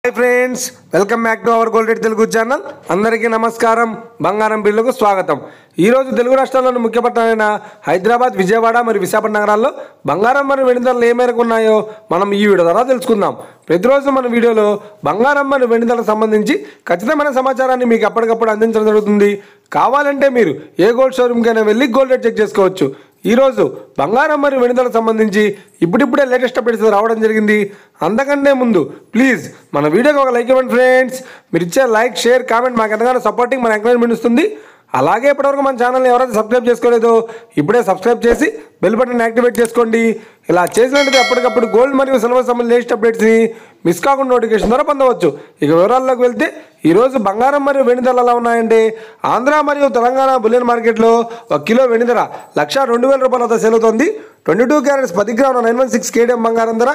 Hi friends welcome back to our gold rate Telugu channel अंदरिकी नमस्कारम बंगारम बिल्లుకు स्वागतम। ఈ రోజు తెలుగు రాష్ట్రాల్లోని ముఖ్య పట్టణాలైన హైదరాబాద్, విజయవాడ మరియు విశాఖపట్నం నగరాల్లో బంగారం మరియు వెండి ధరలు ఏ మేరకు ఉన్నాయో మనం ఈ వీడియో ద్వారా తెలుసుకుందాం। ప్రతిరోజు మన వీడియోలో బంగారం మరియు వెండి ధరలకు సంబంధించి ఖచ్చితమైన సమాచారాన్ని మీకు ఎప్పటికప్పుడు అందించడం జరుగుతుంది। కావాలంటే మీరు ఏ గోల్డ్ షోరూమ్ కైనా వెళ్ళి గోల్డ్ రేట్ చెక్ చేసుకోవచ్చు। ఈ రోజు బంగారం మరియు వెండి ధరలకు సంబంధించి ఇప్పుడిప్పుడే లేటెస్ట్ అప్డేట్స్ రావడం జరిగింది। అంతకంటే ముందు ప్లీజ్ మన వీడియోకి ఒక లైక్ ఇవ్వండి ఫ్రెండ్స్। మీరు ఇచ్చే లైక్, షేర్, కామెంట్ మాకు ఎంతగానో సపోర్టింగ్, మన ఎంకరేజ్మెంట్ ఇస్తుంది। అలాగే ఇప్పటివరకు మన ఛానల్ని ఎవరైతే సబ్స్క్రైబ్ చేసుకోలేదో ఇప్పుడే సబ్స్క్రైబ్ చేసి బెల్ బటన్ యాక్టివేట్ చేసుకోండి। ఇలా చేసినట్లయితే ఎప్పటికప్పుడు గోల్డ్ మరియు సిల్వర్ సంబంధించిన లేటెస్ట్ అప్డేట్స్ని మిస్ కాకుండా నోటిఫికేషన్ ద్వారా పొందవచ్చు। ఇక వివరాల్లోకి వెళ్తే ఈరోజు బంగారం మరియు వెండి ధరలు ఎలా ఉన్నాయంటే ఆంధ్ర మరియు తెలంగాణ బులియన్ మార్కెట్లో 1 కిలో వెండి ధర 1,02,000 రూపాయల వద్ద సేల్ అవుతోంది। 22 క్యారెట్స్ 10 గ్రాముల 916 కేడిఎం బంగారం ధర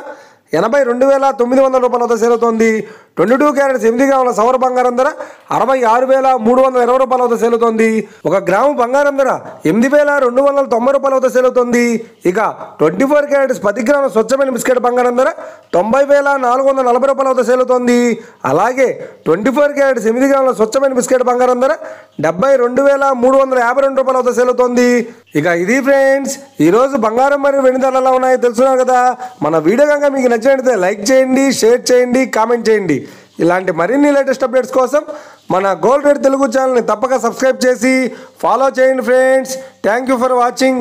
82,900 రూపాయల వద్ద సేల్ అవుతోంది। 22 క్యారెట్స్ 8 గ్రాముల సవర్ బంగారం ధర 66,320 రూపాయల వద్ద సేల్ అవుతోంది। 1 గ్రాము బంగారం ధర 8,290 రూపాయల వద్ద సేల్ అవుతోంది। ఇక 24 క్యారెట్స్ 10 గ్రాముల స్వచ్ఛమైన బిస్కెట్ బంగారం ధర 90,440 రూపాయల వద్ద సేల్ అవుతోంది। అలాగే 24 క్యారెట్స్ 8 గ్రాముల స్వచ్ఛమైన బిస్కెట్ బంగారం ధర 72,352 రూపాయల వద్ద సేల్ అవుతోంది। ఇక ఇది ఫ్రెండ్స్ ఈరోజు బంగారం మరియు వెండి ధరలు ఎలా ఉన్నాయో తెలుసుకున్నారు కదా। మన వీడియో కనుక మీకు నచ్చినట్లయితే లైక్ చేయండి, షేర్ చేయండి, కామెంట్ చేయండి। ఇలాంటి మరిన్ని లేటెస్ట్ అప్డేట్స్ కోసం మన గోల్డ్ రేట్ తెలుగు ఛానల్ని తప్పక సబ్స్క్రైబ్ చేసి ఫాలో చేయండి friends. Thank you for watching.